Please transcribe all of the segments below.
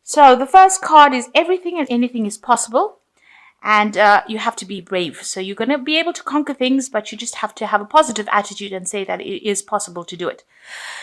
So the first card is everything and anything is possible. And you have to be brave. So you're going to be able to conquer things, but you just have to have a positive attitude and say that it is possible to do it.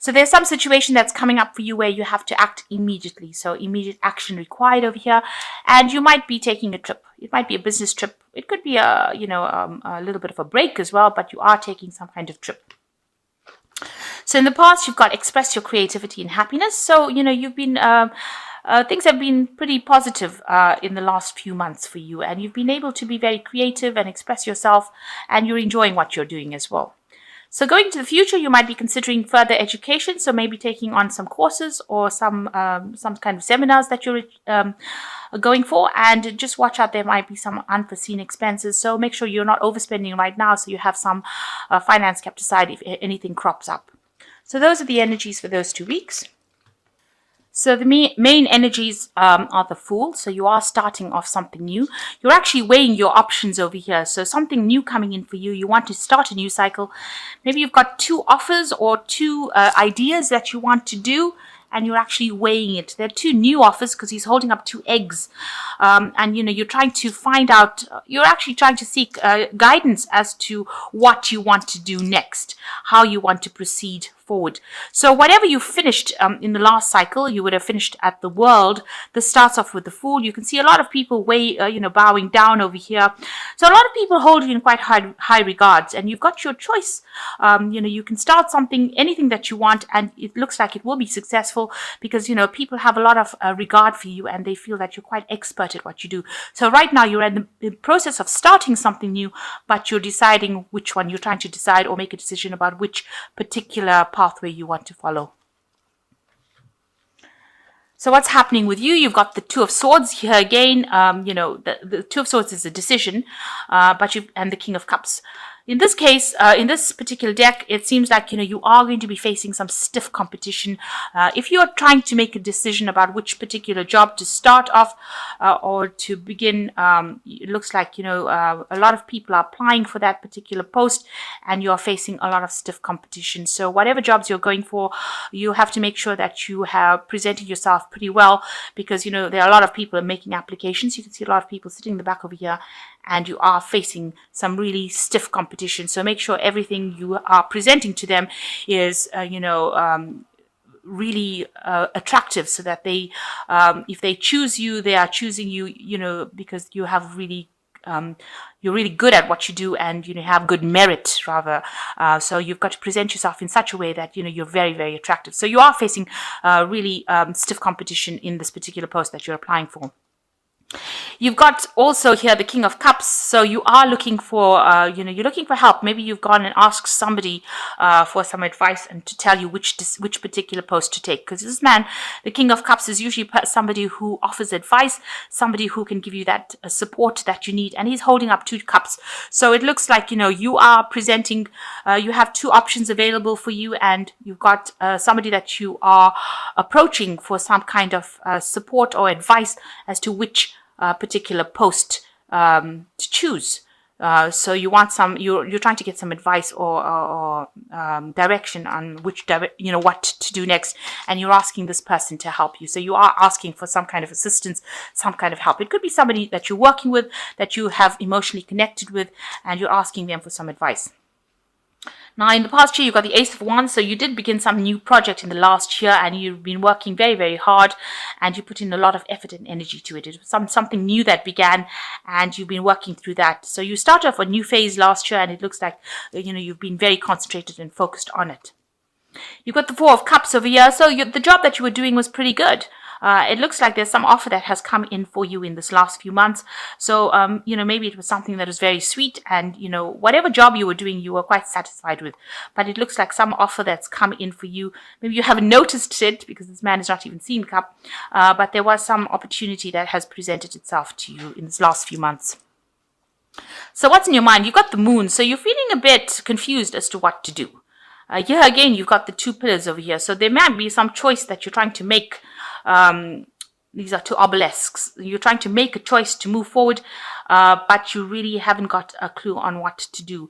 So there's some situation that's coming up for you where you have to act immediately. So immediate action required over here. And you might be taking a trip. It might be a business trip. It could be a little bit of a break as well, but you are taking some kind of trip. So in the past, you've got express your creativity and happiness. So, you've been, things have been pretty positive in the last few months for you. And you've been able to be very creative and express yourself. And you're enjoying what you're doing as well. So going to the future, you might be considering further education. So maybe taking on some courses or some kind of seminars that you're going for. And just watch out, there might be some unforeseen expenses. So make sure you're not overspending right now. So you have some finance kept aside if anything crops up. So those are the energies for those 2 weeks. So the main energies are the Fool. So you are starting off something new. You're actually weighing your options over here. So something new coming in for you. You want to start a new cycle. Maybe you've got 2 offers or 2 ideas that you want to do. And you're actually weighing it. There are 2 new offers because he's holding up 2 eggs. And, you're trying to find out, you're actually trying to seek guidance as to what you want to do next, how you want to proceed forward. So whatever you finished in the last cycle, you would have finished at the World. This starts off with the Fool. You can see a lot of people bowing down over here. So a lot of people hold you in quite high regards, and you've got your choice. You can start something, anything that you want, and it looks like it will be successful because, people have a lot of regard for you and they feel that you're quite expert at what you do. So right now you're in the process of starting something new, but you're deciding which one you're trying to decide or make a decision about which particular pathway you want to follow. So what's happening with you? You've got the 2 of Swords here again. The 2 of Swords is a decision, and the King of Cups. In this case, in this particular deck, it seems like, you are going to be facing some stiff competition. If you are trying to make a decision about which particular job to start off or to begin, it looks like, a lot of people are applying for that particular post and you are facing a lot of stiff competition. So whatever jobs you're going for, you have to make sure that you have presented yourself pretty well because, there are a lot of people making applications. You can see a lot of people sitting in the back over here and you are facing some really stiff competition. So make sure everything you are presenting to them is, really attractive so that they, if they choose you, they are choosing you, because you have really, you're really good at what you do and, have good merit rather. So you've got to present yourself in such a way that, you're very, very attractive. So you are facing really stiff competition in this particular post that you're applying for. You've got also here the King of Cups. So you are looking for, you're looking for help. Maybe you've gone and asked somebody for some advice and to tell you which particular post to take. Because this man, the King of Cups, is usually somebody who offers advice, somebody who can give you that support that you need. And he's holding up 2 cups. So it looks like, you are presenting, you have 2 options available for you, and you've got somebody that you are approaching for some kind of support or advice as to which particular post to choose. So you want you're trying to get some advice or direction on what to do next, and you're asking this person to help you. So you are asking for some kind of assistance, some kind of help. It could be somebody that you're working with, that you have emotionally connected with, and you're asking them for some advice. Now, in the past year, you've got the Ace of Wands, so you did begin some new project in the last year, and you've been working very, very hard, and you put in a lot of effort and energy to it. It was something new that began, and you've been working through that. So you started off a new phase last year, and it looks like, you've been very concentrated and focused on it. You've got the 4 of Cups over here, so the job that you were doing was pretty good. It looks like there's some offer that has come in for you in this last few months. So, maybe it was something that was very sweet and, whatever job you were doing, you were quite satisfied with. But it looks like some offer that's come in for you. Maybe you haven't noticed it because this man has not even seen Cup. But there was some opportunity that has presented itself to you in this last few months. So what's in your mind? You've got the Moon. So you're feeling a bit confused as to what to do. Here again, you've got the 2 pillars over here. So there might be some choice that you're trying to make these are two obelisks. You're trying to make a choice to move forward, but you really haven't got a clue on what to do.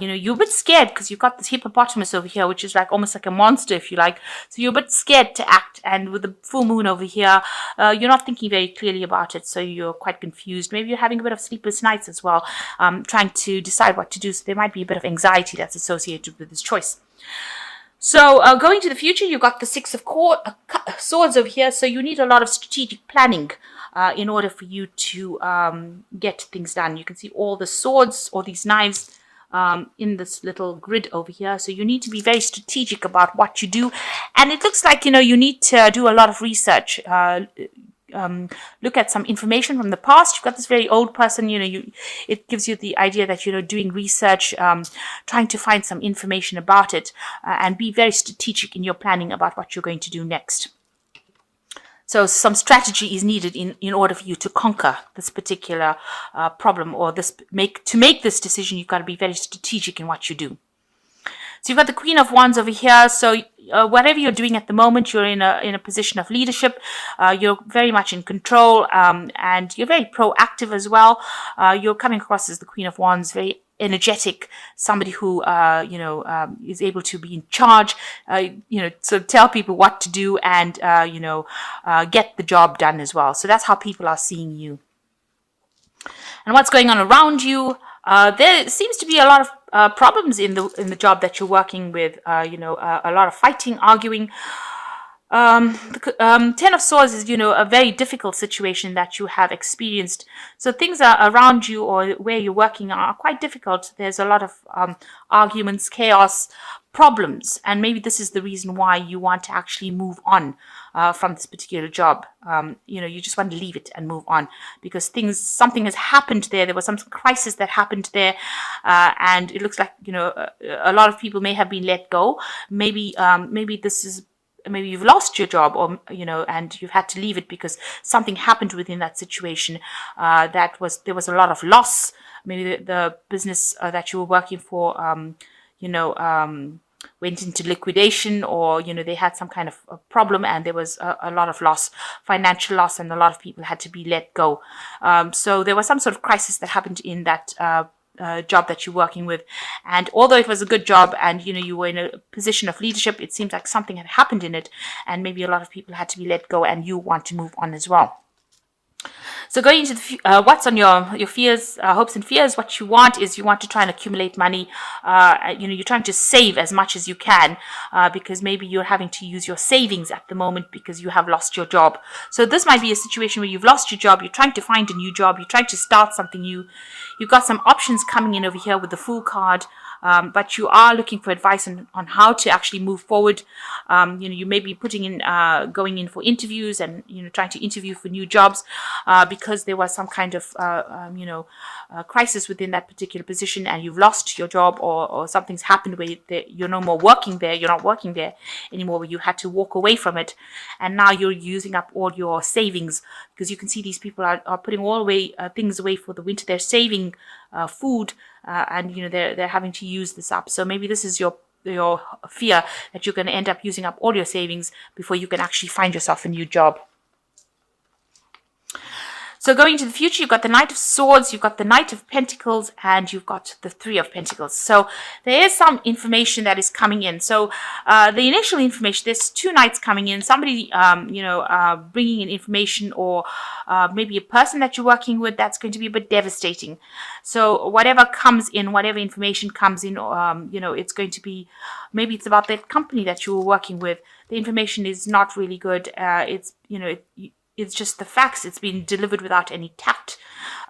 You're a bit scared because you've got this hippopotamus over here, which is like almost like a monster, if you like. So you're a bit scared to act. And with the full moon over here, you're not thinking very clearly about it. So you're quite confused. Maybe you're having a bit of sleepless nights as well, trying to decide what to do. So there might be a bit of anxiety that's associated with this choice. So going to the future, you've got the Six of Swords over here. So you need a lot of strategic planning in order for you to get things done. You can see all the swords or these knives in this little grid over here. So you need to be very strategic about what you do. And it looks like, you need to do a lot of research. Look at some information from the past. You've got this very old person, it gives you the idea that, doing research, trying to find some information about it, and be very strategic in your planning about what you're going to do next. So some strategy is needed in order for you to conquer this particular problem, or to make this decision. You've got to be very strategic in what you do. So you've got the Queen of Wands over here. So whatever you're doing at the moment, you're in a position of leadership. You're very much in control, and you're very proactive as well. You're coming across as the Queen of Wands, very energetic, somebody who is able to be in charge. So tell people what to do and get the job done as well. So that's how people are seeing you. And what's going on around you? There seems to be a lot of problems in the job that you're working with. A lot of fighting, arguing. Ten of Swords is, a very difficult situation that you have experienced. So things are around you or where you're working are quite difficult. There's a lot of arguments, chaos, problems, and maybe this is the reason why you want to actually move on from this particular job. You just want to leave it and move on because something has happened there. There was some crisis that happened there, and it looks like a lot of people may have been let go. Maybe you've lost your job, or and you've had to leave it because something happened within that situation. There was a lot of loss. Maybe the business that you were working for, went into liquidation, or they had some kind of a problem, and there was a lot of loss, financial loss, and a lot of people had to be let go. So there was some sort of crisis that happened in that job that you're working with, and although it was a good job and you were in a position of leadership, it seems like something had happened in it, and maybe a lot of people had to be let go, and you want to move on as well. So going into what's on your fears, hopes and fears, what you want is you want to try and accumulate money. You're trying to save as much as you can because maybe you're having to use your savings at the moment because you have lost your job. So this might be a situation where you've lost your job, you're trying to find a new job, you're trying to start something new. You've got some options coming in over here with the Fool card. But you are looking for advice on how to actually move forward. You may be going in for interviews and trying to interview for new jobs because there was some kind of crisis within that particular position, and you've lost your job, or something's happened where you're no more working there. You're not working there anymore, where you had to walk away from it, and now you're using up all your savings, because you can see these people are putting all things away for the winter. They're saving food. And they're having to use this up. So maybe this is your fear that you're going to end up using up all your savings before you can actually find yourself a new job. So going into the future, you've got the Knight of Swords, you've got the Knight of Pentacles, and you've got the Three of Pentacles. So there is some information that is coming in. So the initial information, there's two knights coming in, somebody, bringing in information, or maybe a person that you're working with that's going to be a bit devastating. So whatever comes in, whatever information comes in, it's going to be, maybe it's about that company that you were working with. The information is not really good. It's just the facts. It's been delivered without any tact,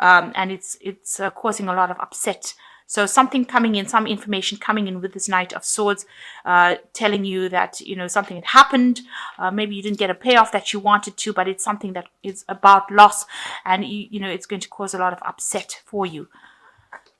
and it's causing a lot of upset. So something coming in, some information coming in with this Knight of Swords, telling you that something had happened. Maybe you didn't get a payoff that you wanted to, but it's something that is about loss, and it's going to cause a lot of upset for you.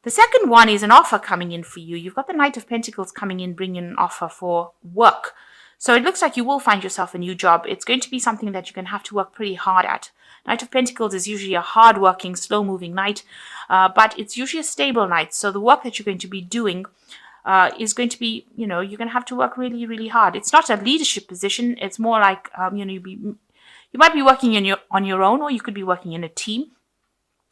The second one is an offer coming in for you. You've got the Knight of Pentacles coming in, bringing an offer for work. So it looks like you will find yourself a new job. It's going to be something that you're going to have to work pretty hard at. Knight of Pentacles is usually a hard-working, slow-moving knight, but it's usually a stable knight. So the work that you're going to be doing is going to be, you're going to have to work really, really hard. It's not a leadership position. It's more like, You might be working on your own, or you could be working in a team,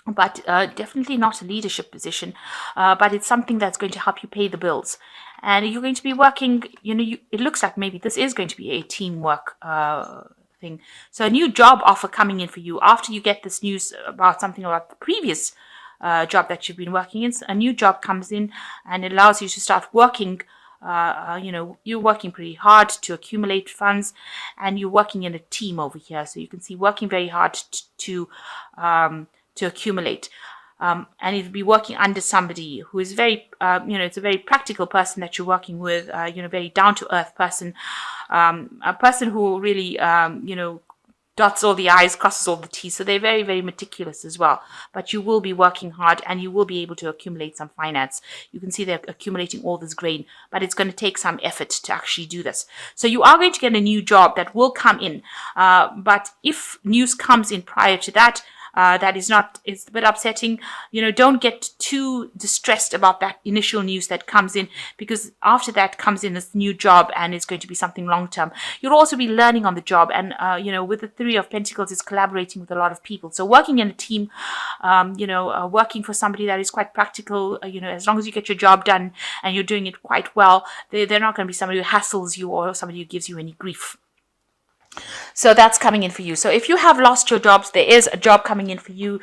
but definitely not a leadership position. But it's something that's going to help you pay the bills. And you're going to be working, it looks like maybe this is going to be a teamwork thing. So a new job offer coming in for you after you get this news about something about the previous job that you've been working in. A new job comes in and it allows you to start working. You're working pretty hard to accumulate funds, and you're working in a team over here. So you can see working very hard to accumulate. And you'll be working under somebody who is very, it's a very practical person that you're working with, very down to earth person, a person who really, dots all the I's, crosses all the T's. So they're very, very meticulous as well. But you will be working hard, and you will be able to accumulate some finance. You can see they're accumulating all this grain, but it's going to take some effort to actually do this. So you are going to get a new job that will come in. But if news comes in prior to that, it's a bit upsetting. Don't get too distressed about that initial news that comes in, because after that comes in this new job, and it's going to be something long term. You'll also be learning on the job, and with the Three of Pentacles, it's collaborating with a lot of people. So working in a team, working for somebody that is quite practical, as long as you get your job done and you're doing it quite well, they're not going to be somebody who hassles you or somebody who gives you any grief. So that's coming in for you. So if you have lost your jobs, there is a job coming in for you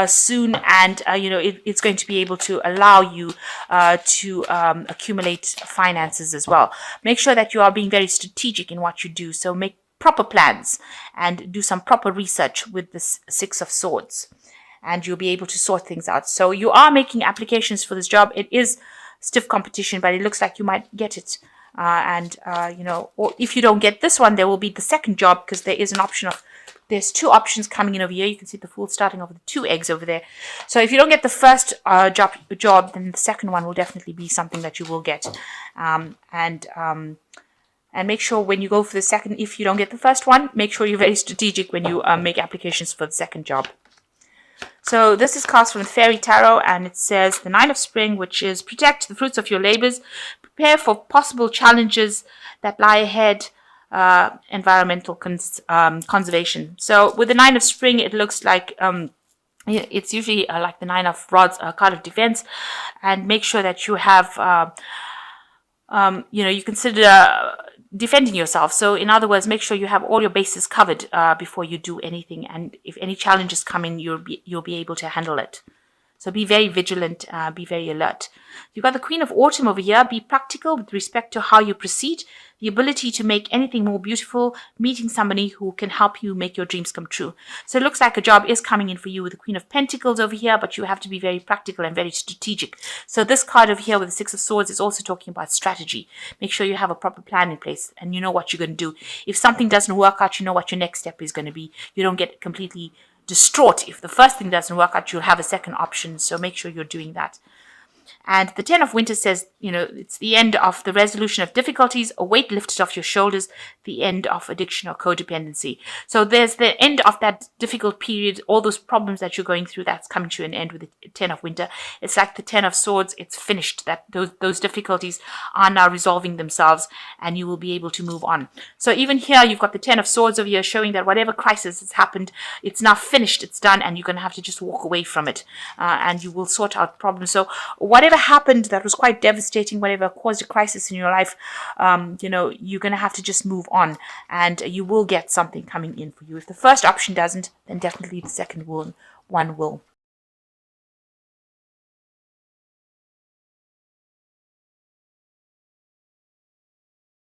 soon, and it's going to be able to allow you to accumulate finances as well. Make sure that you are being very strategic in what you do. So make proper plans and do some proper research with the Six of Swords, and you'll be able to sort things out. So you are making applications for this job. It is stiff competition, but it looks like you might get it. Or if you don't get this one, there will be the second job, because there is an option of, there's two options coming in over here. You can see the Fool starting off with 2 eggs over there. So if you don't get the first job, then the second one will definitely be something that you will get. And make sure when you go for the second, if you don't get the first one, make sure you're very strategic when you make applications for the second job. So this is cast from the Fairy Tarot, and it says the Nine of Spring, which is protect the fruits of your labors, prepare for possible challenges that lie ahead, environmental conservation. So with the Nine of Spring, it looks like it's usually like the Nine of Rods, card of defense, and make sure that you have, you consider defending yourself. So in other words, make sure you have all your bases covered before you do anything, and if any challenges come in, you'll be able to handle it. So be very vigilant, be very alert. You've got the Queen of Autumn over here. Be practical with respect to how you proceed. The ability to make anything more beautiful, meeting somebody who can help you make your dreams come true. So it looks like a job is coming in for you with the Queen of Pentacles over here, but you have to be very practical and very strategic. So this card over here with the Six of Swords is also talking about strategy. Make sure you have a proper plan in place and you know what you're going to do. If something doesn't work out, you know what your next step is going to be. You don't get completely distraught. If the first thing doesn't work out, you'll have a second option. So make sure you're doing that. And the Ten of Winter says, it's the end of the resolution of difficulties, a weight lifted off your shoulders, the end of addiction or codependency. So there's the end of that difficult period, all those problems that you're going through, that's coming to an end with the Ten of Winter. It's like the Ten of Swords, it's finished. That those difficulties are now resolving themselves, and you will be able to move on. So even here, you've got the Ten of Swords over here showing that whatever crisis has happened, it's now finished, it's done, and you're going to have to just walk away from it, and you will sort out problems. So whatever happened that was quite devastating, whatever caused a crisis in your life, you're going to have to just move on, and you will get something coming in for you. If the first option doesn't, then definitely the second one will.